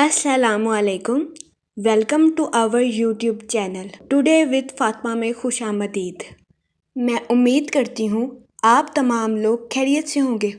السلام علیکم. Welcome to our YouTube channel today with Fatima میں خوش آمدید. میں امید کرتی ہوں آپ تمام لوگ خیریت سے ہوں گے.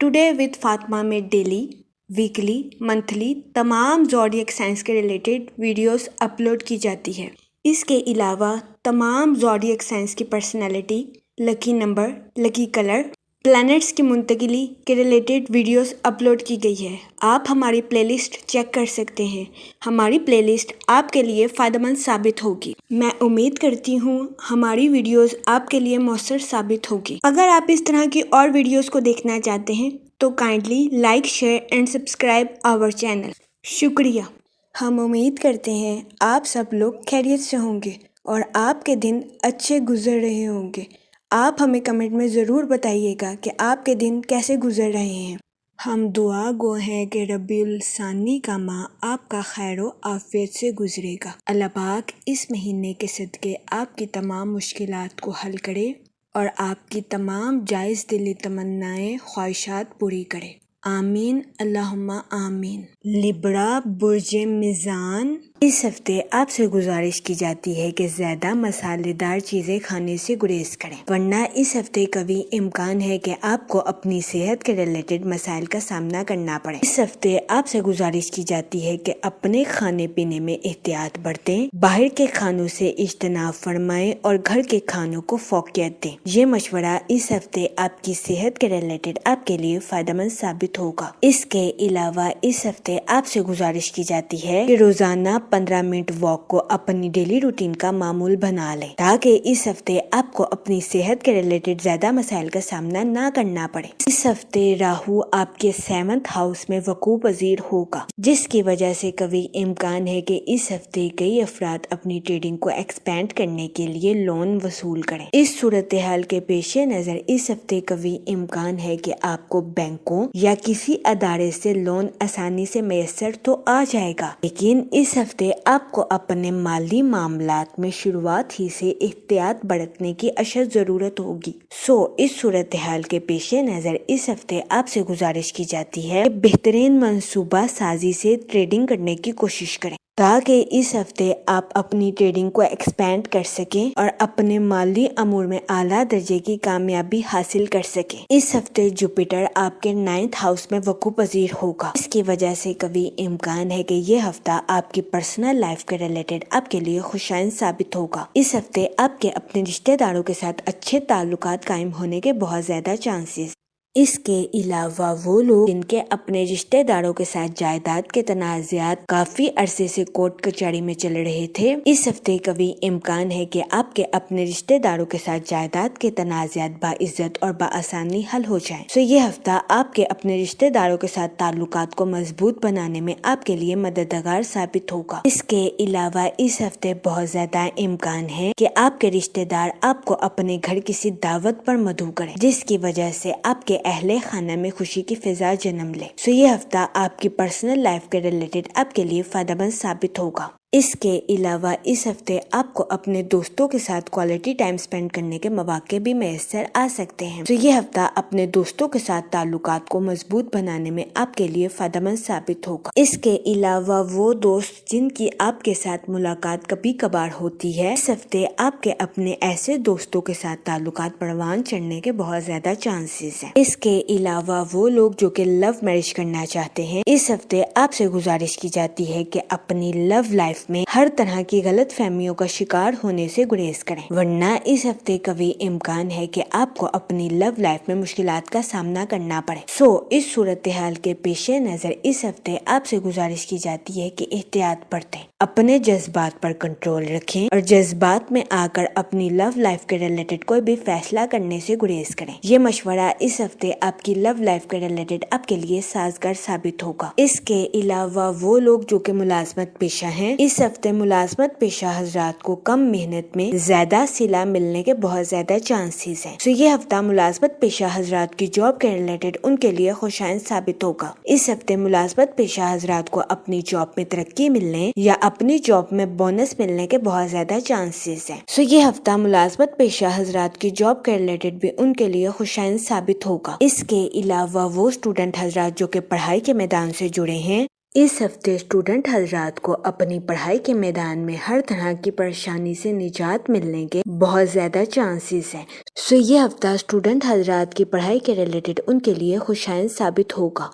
ٹوڈے وتھ فاطمہ میں ڈیلی، ویکلی، منتھلی تمام زوڈیک سائنس کے ریلیٹڈ ویڈیوز اپلوڈ کی جاتی ہے. اس کے علاوہ تمام زوڈیک سائنس کی پرسنالٹی، لکی نمبر، لکی کلر، پلانٹس کی منتقلی کے ریلیٹڈ ویڈیوز اپلوڈ کی گئی ہے. آپ ہماری پلے لسٹ چیک کر سکتے ہیں. ہماری پلے لسٹ آپ کے لیے فائدہ مند ثابت ہوگی. میں امید کرتی ہوں ہماری ویڈیوز آپ کے لیے مؤثر ثابت ہوگی. اگر آپ اس طرح کی اور ویڈیوز کو دیکھنا چاہتے ہیں تو kindly like, share and subscribe our channel. شکریہ. ہم امید کرتے ہیں آپ سب لوگ خیریت سے ہوں گے اور آپ کے دن اچھے گزر رہے ہوں گے. آپ ہمیں کمنٹ میں ضرور بتائیے گا کہ آپ کے دن کیسے گزر رہے ہیں. ہم دعا گو ہیں کہ ربیع الثانی کا ماہ آپ کا خیر و عافیت سے گزرے گا. اللہ پاک اس مہینے کے صدقے آپ کی تمام مشکلات کو حل کرے اور آپ کی تمام جائز دلی تمنائیں، خواہشات پوری کرے. آمین اللہم آمین. لبرا برج میزان، اس ہفتے آپ سے گزارش کی جاتی ہے کہ زیادہ مسالے دار چیزیں کھانے سے گریز کریں، ورنہ اس ہفتے کبھی امکان ہے کہ آپ کو اپنی صحت کے ریلیٹڈ مسائل کا سامنا کرنا پڑے. اس ہفتے آپ سے گزارش کی جاتی ہے کہ اپنے کھانے پینے میں احتیاط برتیں، باہر کے کھانوں سے اجتناب فرمائیں اور گھر کے کھانوں کو فوقیت دیں. یہ مشورہ اس ہفتے آپ کی صحت کے ریلیٹڈ آپ کے لیے فائدہ مند ثابت ہوگا. اس کے علاوہ اس ہفتے آپ سے گزارش کی جاتی ہے کہ روزانہ 15 منٹ واک کو اپنی ڈیلی روٹین کا معمول بنا لیں تاکہ اس ہفتے آپ کو اپنی صحت کے ریلیٹڈ زیادہ مسائل کا سامنا نہ کرنا پڑے. اس ہفتے راہو آپ کے 7th ہاؤس میں وقوع پذیر ہوگا، جس کی وجہ سے کبھی امکان ہے کہ اس ہفتے کئی افراد اپنی ٹریڈنگ کو ایکسپینڈ کرنے کے لیے لون وصول کریں. اس صورتحال کے پیش نظر اس ہفتے کبھی امکان ہے کہ آپ کو بینکوں یا کسی ادارے سے لون آسانی سے میسر تو آ جائے گا، لیکن اس ہفتے آپ کو اپنے مالی معاملات میں شروعات ہی سے احتیاط برتنے کی اشد ضرورت ہوگی. اس صورتحال کے پیش نظر اس ہفتے آپ سے گزارش کی جاتی ہے کہ بہترین منصوبہ سازی سے ٹریڈنگ کرنے کی کوشش کریں تاکہ اس ہفتے آپ اپنی ٹریڈنگ کو ایکسپینڈ کر سکیں اور اپنے مالی امور میں اعلیٰ درجے کی کامیابی حاصل کر سکیں. اس ہفتے جوپیٹر آپ کے 9th ہاؤس میں وقوع پذیر ہوگا، اس کی وجہ سے کبھی امکان ہے کہ یہ ہفتہ آپ کی پرسنل لائف کے ریلیٹڈ آپ کے لیے خوشائند ثابت ہوگا. اس ہفتے آپ کے اپنے رشتہ داروں کے ساتھ اچھے تعلقات قائم ہونے کے بہت زیادہ چانسز. اس کے علاوہ وہ لوگ جن کے اپنے رشتہ داروں کے ساتھ جائیداد کے تنازعات کافی عرصے سے کورٹ کچہری میں چل رہے تھے، اس ہفتے کبھی امکان ہے کہ آپ کے اپنے رشتہ داروں کے ساتھ جائیداد کے تنازعات باعزت اور بآسانی حل ہو جائیں. یہ ہفتہ آپ کے اپنے رشتہ داروں کے ساتھ تعلقات کو مضبوط بنانے میں آپ کے لیے مددگار ثابت ہوگا. اس کے علاوہ اس ہفتے بہت زیادہ امکان ہے کہ آپ کے رشتہ دار آپ کو اپنے گھر کسی دعوت پر مدعو کریں، جس کی وجہ سے آپ کے اہل خانہ میں خوشی کی فضا جنم لے. یہ ہفتہ آپ کی پرسنل لائف کے ریلیٹڈ آپ کے لیے فائدہ مند ثابت ہوگا. اس کے علاوہ اس ہفتے آپ کو اپنے دوستوں کے ساتھ کوالٹی ٹائم سپینڈ کرنے کے مواقع بھی میسر آ سکتے ہیں. یہ ہفتہ اپنے دوستوں کے ساتھ تعلقات کو مضبوط بنانے میں آپ کے لیے فائدہ مند ثابت ہوگا. اس کے علاوہ وہ دوست جن کی آپ کے ساتھ ملاقات کبھی کبھار ہوتی ہے، اس ہفتے آپ کے اپنے ایسے دوستوں کے ساتھ تعلقات پروان چڑھنے کے بہت زیادہ چانسز ہیں. اس کے علاوہ وہ لوگ جو کہ لو میرج کرنا چاہتے ہیں، اس ہفتے آپ سے گزارش کی جاتی ہے کہ اپنی لو لائف میں ہر طرح کی غلط فہمیوں کا شکار ہونے سے گریز کریں، ورنہ اس ہفتے کبھی امکان ہے کہ آپ کو اپنی لو لائف میں مشکلات کا سامنا کرنا پڑے. اس صورتحال کے پیش نظر اس ہفتے آپ سے گزارش کی جاتی ہے کہ احتیاط برتیں، اپنے جذبات پر کنٹرول رکھیں اور جذبات میں آ کر اپنی لو لائف کے ریلیٹڈ کوئی بھی فیصلہ کرنے سے گریز کریں. یہ مشورہ اس ہفتے آپ کی لو لائف کے ریلیٹڈ آپ کے لیے سازگار ثابت ہوگا. اس کے علاوہ وہ لوگ جو کہ ملازمت پیشہ ہیں، اس ہفتے ملازمت پیشہ حضرات کو کم محنت میں زیادہ صلہ ملنے کے بہت زیادہ چانسز ہیں. یہ ہفتہ ملازمت پیشہ حضرات کی جاب کے ریلیٹڈ ان کے لیے خوشائند ثابت ہوگا. اس ہفتے ملازمت پیشہ حضرات کو اپنی جاب میں ترقی ملنے یا اپنی جاب میں بونس ملنے کے بہت زیادہ چانسز ہیں. یہ ہفتہ ملازمت پیشہ حضرات کی جاب کے ریلیٹڈ بھی ان کے لیے خوشائند ثابت ہوگا. اس کے علاوہ وہ اسٹوڈنٹ حضرات جو کہ پڑھائی کے میدان سے جڑے ہیں، اس ہفتے اسٹوڈنٹ حضرات کو اپنی پڑھائی کے میدان میں ہر طرح کی پریشانی سے نجات ملنے کے بہت زیادہ چانسز ہیں۔ یہ ہفتہ اسٹوڈنٹ حضرات کی پڑھائی کے ریلیٹڈ ان کے لیے خوشائن ثابت ہوگا۔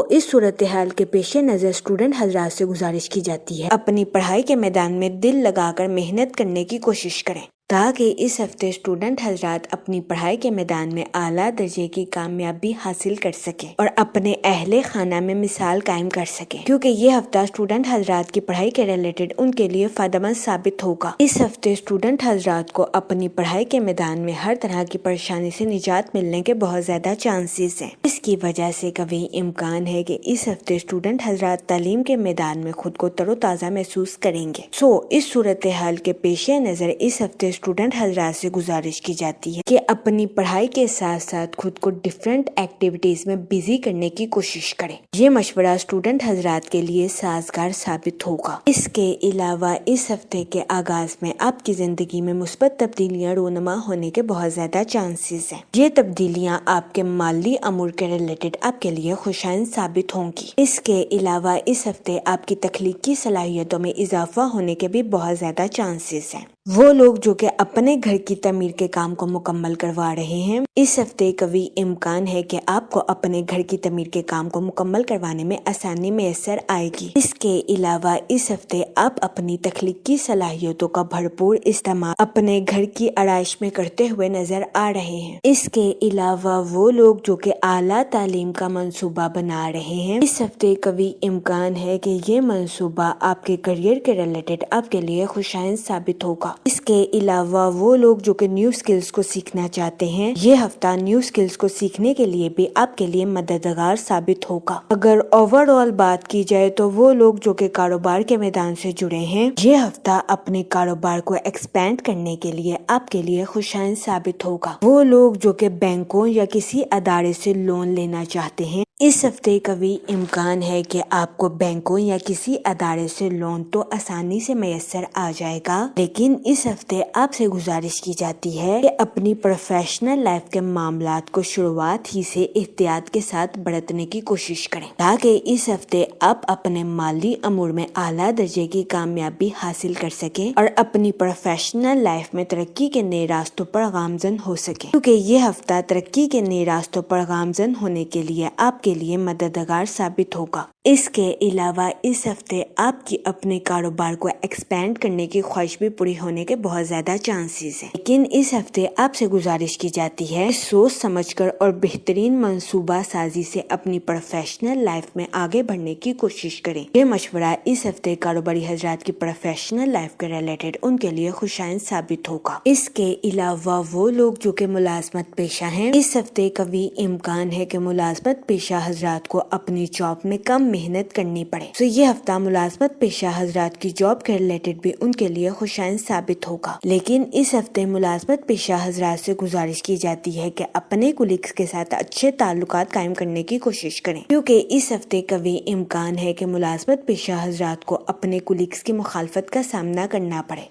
اس صورتحال کے پیش نظر اسٹوڈنٹ حضرات سے گزارش کی جاتی ہے اپنی پڑھائی کے میدان میں دل لگا کر محنت کرنے کی کوشش کریں تاکہ اس ہفتے اسٹوڈنٹ حضرات اپنی پڑھائی کے میدان میں اعلیٰ درجے کی کامیابی حاصل کر سکیں اور اپنے اہل خانہ میں مثال قائم کر سکیں، کیونکہ یہ ہفتہ اسٹوڈنٹ حضرات کی پڑھائی کے ریلیٹڈ ان کے لیے فائدہ مند ثابت ہوگا۔ اس ہفتے اسٹوڈنٹ حضرات کو اپنی پڑھائی کے میدان میں ہر طرح کی پریشانی سے نجات ملنے کے بہت زیادہ چانسز ہیں۔ اس کی وجہ سے کبھی امکان ہے کہ اس ہفتے اسٹوڈنٹ حضرات تعلیم کے میدان میں خود کو تر و تازہ محسوس کریں گے۔ اس صورتحال کے پیش نظر اس ہفتے اسٹوڈنٹ حضرات سے گزارش کی جاتی ہے کہ اپنی پڑھائی کے ساتھ ساتھ خود کو ڈفرینٹ ایکٹیویٹیز میں بزی کرنے کی کوشش کریں۔ یہ مشورہ اسٹوڈنٹ حضرات کے لیے سازگار ثابت ہوگا۔ اس کے علاوہ اس ہفتے کے آغاز میں آپ کی زندگی میں مثبت تبدیلیاں رونما ہونے کے بہت زیادہ چانسز ہیں۔ یہ تبدیلیاں آپ کے مالی امور کے ریلیٹڈ آپ کے لیے خوشائن ثابت ہوں گی۔ اس کے علاوہ اس ہفتے آپ کی تخلیقی صلاحیتوں میں اضافہ ہونے کے بھی بہت زیادہ چانسز ہیں۔ وہ لوگ جو کہ اپنے گھر کی تعمیر کے کام کو مکمل کروا رہے ہیں، اس ہفتے کبھی امکان ہے کہ آپ کو اپنے گھر کی تعمیر کے کام کو مکمل کروانے میں آسانی میسر آئے گی۔ اس کے علاوہ اس ہفتے آپ اپنی تخلیقی صلاحیتوں کا بھرپور استعمال اپنے گھر کی آرائش میں کرتے ہوئے نظر آ رہے ہیں۔ اس کے علاوہ وہ لوگ جو کہ اعلیٰ تعلیم کا منصوبہ بنا رہے ہیں، اس ہفتے کبھی امکان ہے کہ یہ منصوبہ آپ کے کیریئر کے ریلیٹڈ آپ کے لیے خوشائن ثابت ہوگا۔ اس کے علاوہ وہ لوگ جو کہ نیو سکلز کو سیکھنا چاہتے ہیں، یہ ہفتہ نیو سکلز کو سیکھنے کے لیے بھی آپ کے لیے مددگار ثابت ہوگا۔ اگر اوور آل بات کی جائے تو وہ لوگ جو کہ کاروبار کے میدان سے جڑے ہیں، یہ ہفتہ اپنے کاروبار کو ایکسپینڈ کرنے کے لیے آپ کے لیے خوشائن ثابت ہوگا۔ وہ لوگ جو کہ بینکوں یا کسی ادارے سے لون لینا چاہتے ہیں، اس ہفتے کبھی امکان ہے کہ آپ کو بینکوں یا کسی ادارے سے لون تو آسانی سے میسر آ جائے گا، لیکن اس ہفتے آپ سے گزارش کی جاتی ہے کہ اپنی پروفیشنل لائف کے معاملات کو شروعات ہی سے احتیاط کے ساتھ برتنے کی کوشش کریں تاکہ اس ہفتے آپ اپنے مالی امور میں اعلیٰ درجے کی کامیابی حاصل کر سکیں اور اپنی پروفیشنل لائف میں ترقی کے نئے راستوں پر گامزن ہو سکیں، کیونکہ یہ ہفتہ ترقی کے نئے راستوں پر گامزن ہونے کے لیے آپ کے لیے مددگار ثابت ہوگا۔ اس کے علاوہ اس ہفتے آپ کی اپنے کاروبار کو ایکسپینڈ کرنے کی خواہش بھی پوری ہونے کے بہت زیادہ چانسز ہیں، لیکن اس ہفتے آپ سے گزارش کی جاتی ہے سوچ سمجھ کر اور بہترین منصوبہ سازی سے اپنی پروفیشنل لائف میں آگے بڑھنے کی کوشش کریں۔ یہ مشورہ اس ہفتے کاروباری حضرات کی پروفیشنل لائف کے ریلیٹڈ ان کے لیے خوشائن ثابت ہوگا۔ اس کے علاوہ وہ لوگ جو کہ ملازمت پیشہ ہیں، اس ہفتے کبھی امکان ہے کہ ملازمت پیشہ حضرات کو اپنی جاب میں کم محنت کرنی پڑے۔ یہ ہفتہ ملازمت پیشہ حضرات کی جاب کے ریلیٹڈ بھی ان کے لیے خوشائن ثابت ہوگا، لیکن اس ہفتے ملازمت پیشہ حضرات سے گزارش کی جاتی ہے کہ اپنے کولیگز کے ساتھ اچھے تعلقات قائم کرنے کی کوشش کریں، کیونکہ اس ہفتے کبھی امکان ہے کہ ملازمت پیشہ حضرات کو اپنے کولیگز کی مخالفت کا سامنا کرنا پڑے۔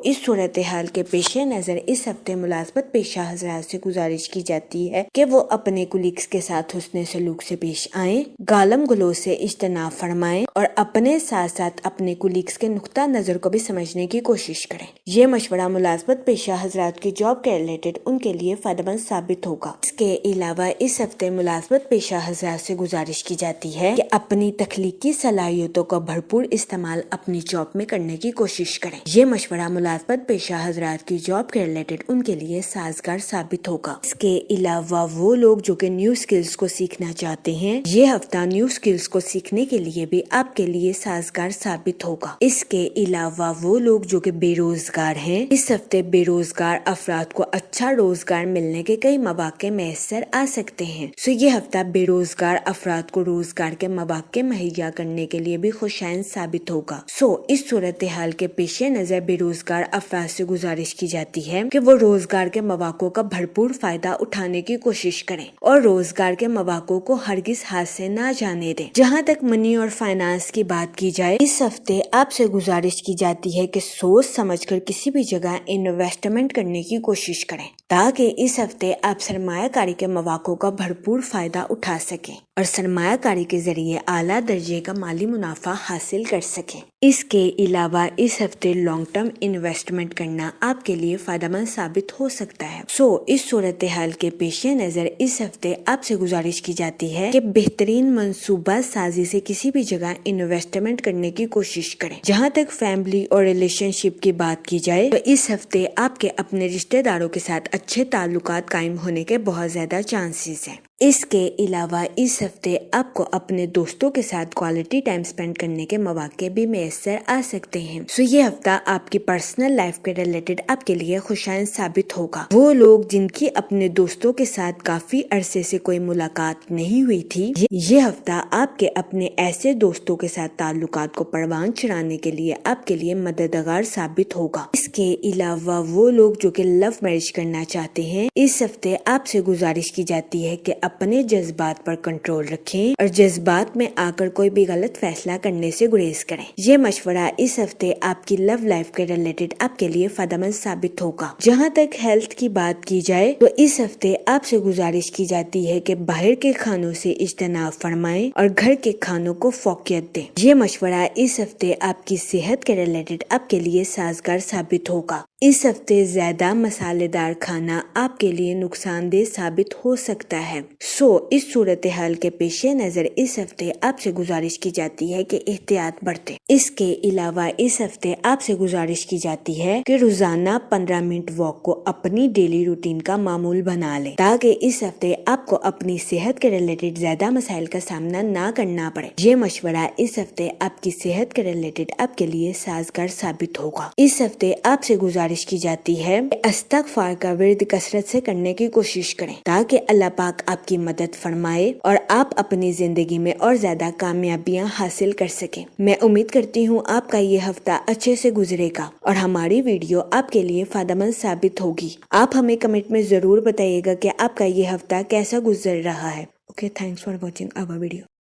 اس صورتحال کے پیش نظر اس ہفتے ملازمت پیشہ حضرات سے گزارش کی جاتی ہے کہ وہ اپنے کولیگز کے ساتھ حسن سلوک سے پیش آئیں، گالم گلوچ سے اجتناب فرمائیں اور اپنے ساتھ ساتھ اپنے کولیگز کے نقطہ نظر کو بھی سمجھنے کی کوشش کریں۔ یہ مشورہ ملازمت پیشہ حضرات کی جاب کے ریلیٹڈ ان کے لیے فائدہ مند ثابت ہوگا۔ اس کے علاوہ اس ہفتے ملازمت پیشہ حضرات سے گزارش کی جاتی ہے کہ اپنی تخلیقی صلاحیتوں کا بھرپور استعمال اپنی جاب میں کرنے کی کوشش کریں۔ یہ مشورہ ملازمت پیشہ حضرات کی جاب کے ریلیٹڈ ان کے لیے سازگار ثابت ہوگا۔ اس کے علاوہ وہ لوگ جو کہ نیو سکلز کو سیکھنا چاہتے ہیں، یہ ہفتہ نیو سکلز کو سیکھنے کے لیے بھی آپ کے لیے سازگار ثابت ہوگا۔ اس کے علاوہ وہ لوگ جو کہ بے روزگار ہیں، اس ہفتے بے روزگار افراد کو اچھا روزگار ملنے کے کئی مواقع میسر آ سکتے ہیں۔ یہ ہفتہ بے روزگار افراد کو روزگار کے مواقع مہیا کرنے کے لیے بھی خوشائن ثابت ہوگا۔ اس صورتحال کے پیش نظر بے روزگار افراد سے گزارش کی جاتی ہے کہ وہ روزگار کے مواقع کا بھرپور فائدہ اٹھانے کی کوشش کریں اور روزگار کے مواقع کو ہرگز ہاتھ سے نہ جانے دیں۔ جہاں تک منی اور فائنانس کی بات کی جائے، اس ہفتے آپ سے گزارش کی جاتی ہے کہ سوچ سمجھ کر کسی بھی جگہ انویسٹمنٹ کرنے کی کوشش کریں تاکہ اس ہفتے آپ سرمایہ کاری کے مواقع کا بھرپور فائدہ اٹھا سکیں اور سرمایہ کاری کے ذریعے اعلیٰ درجے کا مالی منافع حاصل کر سکیں۔ اس کے علاوہ اس ہفتے لانگ ٹرم انویسٹمنٹ کرنا آپ کے لیے فائدہ مند ثابت ہو سکتا ہے۔ اس صورتحال کے پیش نظر اس ہفتے آپ سے گزارش کی جاتی ہے کہ بہترین منصوبہ سازی سے کسی بھی جگہ انویسٹمنٹ کرنے کی کوشش کریں۔ جہاں تک فیملی اور ریلیشن شپ کی بات کی جائے تو اس ہفتے آپ کے اپنے رشتہ داروں کے ساتھ اچھے تعلقات قائم ہونے کے بہت زیادہ چانسز ہیں۔ اس کے علاوہ اس ہفتے آپ کو اپنے دوستوں کے ساتھ کوالٹی ٹائم سپینڈ کرنے کے مواقع بھی میسر آ سکتے ہیں۔ یہ ہفتہ آپ کی پرسنل لائف کے ریلیٹڈ آپ کے لیے خوشائند ثابت ہوگا۔ وہ لوگ جن کی اپنے دوستوں کے ساتھ کافی عرصے سے کوئی ملاقات نہیں ہوئی تھی، یہ ہفتہ آپ کے اپنے ایسے دوستوں کے ساتھ تعلقات کو پروان چڑھانے کے لیے آپ کے لیے مددگار ثابت ہوگا۔ اس کے علاوہ وہ لوگ جو کہ لو میرج کرنا چاہتے ہیں، اس ہفتے آپ سے گزارش کی جاتی ہے کہ اپنے جذبات پر کنٹرول رکھیں اور جذبات میں آ کر کوئی بھی غلط فیصلہ کرنے سے گریز کریں۔ یہ مشورہ اس ہفتے آپ کی لو لائف کے ریلیٹڈ آپ کے لیے فائدہ مند ثابت ہوگا۔ جہاں تک ہیلتھ کی بات کی جائے تو اس ہفتے آپ سے گزارش کی جاتی ہے کہ باہر کے کھانوں سے اجتناب فرمائیں اور گھر کے کھانوں کو فوقیت دیں۔ یہ مشورہ اس ہفتے آپ کی صحت کے ریلیٹڈ آپ کے لیے سازگار ثابت ہوگا۔ اس ہفتے زیادہ مسالے دار کھانا آپ کے لیے نقصان دہ ثابت ہو سکتا ہے۔ اس صورتحال کے پیش نظر اس ہفتے آپ سے گزارش کی جاتی ہے کہ احتیاط برتیں۔ اس کے علاوہ اس ہفتے آپ سے گزارش کی جاتی ہے کہ روزانہ 15 منٹ واک کو اپنی ڈیلی روٹین کا معمول بنا لیں تاکہ اس ہفتے آپ کو اپنی صحت کے ریلیٹڈ زیادہ مسائل کا سامنا نہ کرنا پڑے۔ یہ مشورہ اس ہفتے آپ کی صحت کے ریلیٹڈ آپ کے لیے سازگار ثابت ہوگا۔ اس ہفتے آپ سے گزارش کی جاتی ہے کہ استغفار کا ورد کثرت سے کرنے کی کوشش کریں تاکہ اللہ پاک آپ کی مدد فرمائے اور آپ اپنی زندگی میں اور زیادہ کامیابیاں حاصل کر سکیں۔ میں امید کرتی ہوں آپ کا یہ ہفتہ اچھے سے گزرے گا اور ہماری ویڈیو آپ کے لیے فائدہ مند ثابت ہوگی۔ آپ ہمیں کمنٹ میں ضرور بتائیے گا کہ آپ کا یہ ہفتہ کیسا گزر رہا ہے۔ Okay, thanks for watching our video.